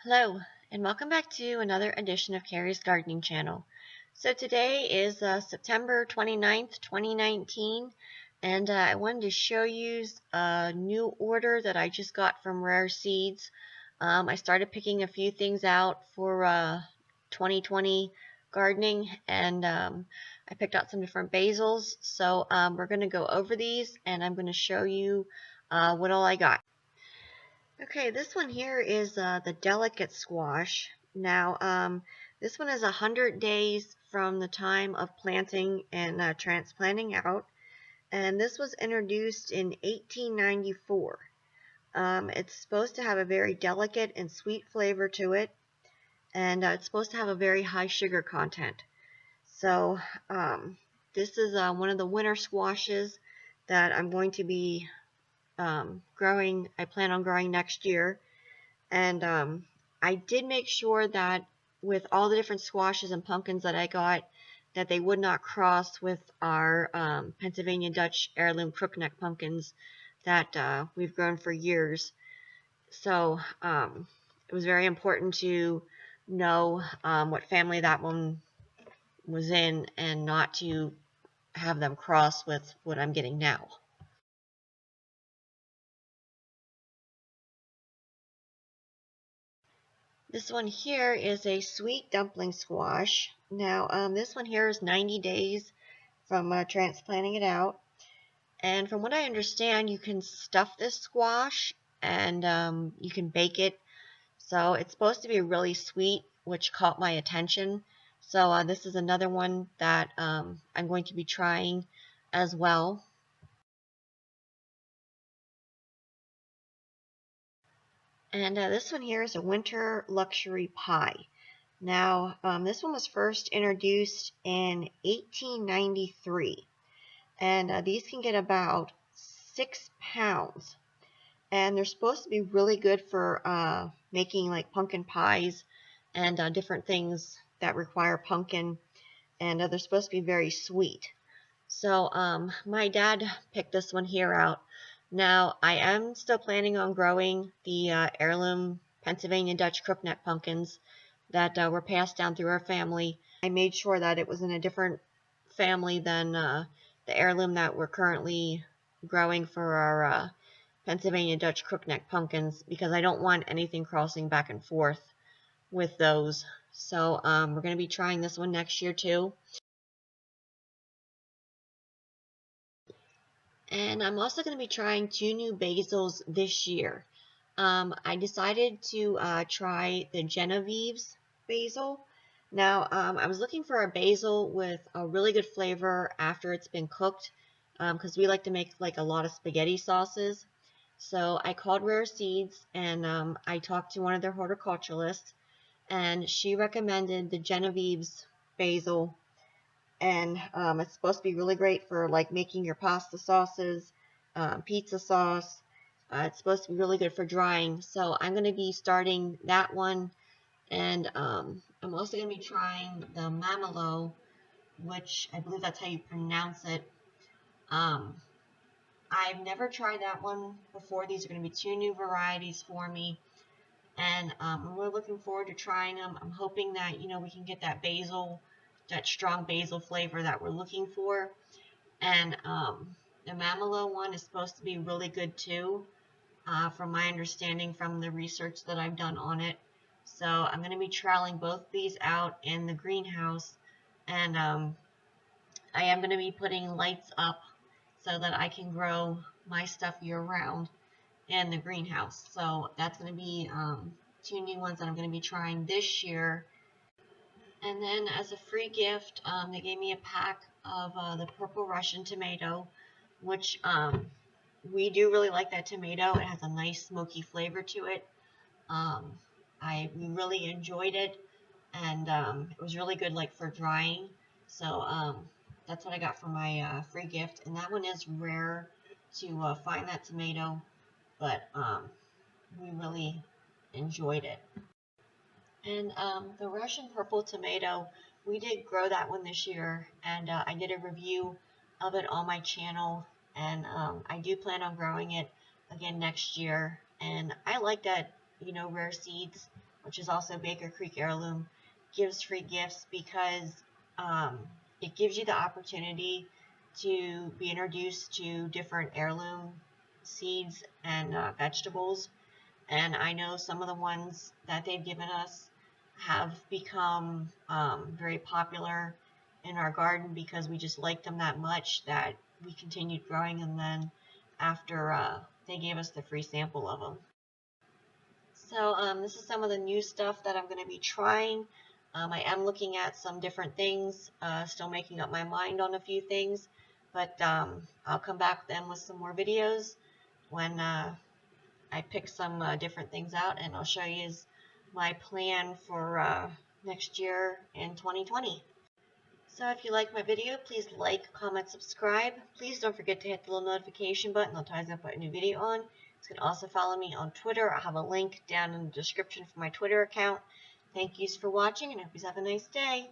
Hello, and welcome back to another edition of Carrie's Gardening Channel. So today is September 29th, 2019, and I wanted to show you a new order that I just got from Rare Seeds. I started picking a few things out for 2020 gardening, and I picked out some different basils. So we're going to go over these, and I'm going to show you what all I got. Okay, this one here is the delicate squash. Now, this one is 100 days from the time of planting and transplanting out, and this was introduced in 1894. It's supposed to have a very delicate and sweet flavor to it, and it's supposed to have a very high sugar content. So, this is one of the winter squashes that I'm going to be growing. I plan on growing next year. And I did make sure that with all the different squashes and pumpkins that I got, that they would not cross with our Pennsylvania Dutch heirloom crookneck pumpkins that we've grown for years. So it was very important to know what family that one was in and not to have them cross with what I'm getting now. This one here is a sweet dumpling squash. Now, this one here is 90 days from transplanting it out. And from what I understand, you can stuff this squash and you can bake it. So it's supposed to be really sweet, which caught my attention. So this is another one that I'm going to be trying as well. And this one here is a winter luxury pie. Now, this one was first introduced in 1893, and these can get about 6 pounds. And they're supposed to be really good for making like pumpkin pies and different things that require pumpkin, and they're supposed to be very sweet. So my dad picked this one here out. Now, I am still planning on growing the heirloom Pennsylvania Dutch crookneck pumpkins that were passed down through our family. I made sure that it was in a different family than the heirloom that we're currently growing for our Pennsylvania Dutch crookneck pumpkins because I don't want anything crossing back and forth with those. So we're going to be trying this one next year too. And I'm also going to be trying 2 new basils this year. I decided to try the Genevieve's basil. Now, I was looking for a basil with a really good flavor after it's been cooked, because we like to make like a lot of spaghetti sauces. So I called Rare Seeds and I talked to one of their horticulturalists, and she recommended the Genevieve's basil, and it's supposed to be really great for like making your pasta sauces, pizza sauce. It's supposed to be really good for drying, so I'm going to be starting that one, and I'm also going to be trying the Mamelo, which I believe that's how you pronounce it. Um, I've never tried that one before. These are going to be 2 new varieties for me, and I'm really looking forward to trying them. I'm hoping that we can get that basil, that strong basil flavor that we're looking for. And the Mamelo one is supposed to be really good too, from my understanding from the research that I've done on it. So I'm going to be trialing both these out in the greenhouse, and I am going to be putting lights up so that I can grow my stuff year round in the greenhouse. So that's going to be 2 new ones that I'm going to be trying this year. And then as a free gift, they gave me a pack of the purple Russian tomato, which we do really like that tomato. It has a nice smoky flavor to it. We really enjoyed it, and it was really good like for drying. So that's what I got for my free gift, and that one is rare to find that tomato, but we really enjoyed it. And the Russian purple tomato, we did grow that one this year, and I did a review of it on my channel, and I do plan on growing it again next year. And I like that, Rare Seeds which is also Baker Creek Heirloom, gives free gifts because um, it gives you the opportunity to be introduced to different heirloom seeds and vegetables. And I know some of the ones that they've given us have become very popular in our garden because we just liked them that much that we continued growing them then after they gave us the free sample of them. So this is some of the new stuff that I'm going to be trying. I am looking at some different things, still making up my mind on a few things, but I'll come back then with some more videos when I pick some different things out, and I'll show you my plan for next year in 2020. So if you like my video, please like, comment, subscribe. Please don't forget to hit the little notification button. That'll tell you when I put a new video on. You can also follow me on Twitter. I'll have a link down in the description for my Twitter account. Thank yous for watching, and I hope you have a nice day.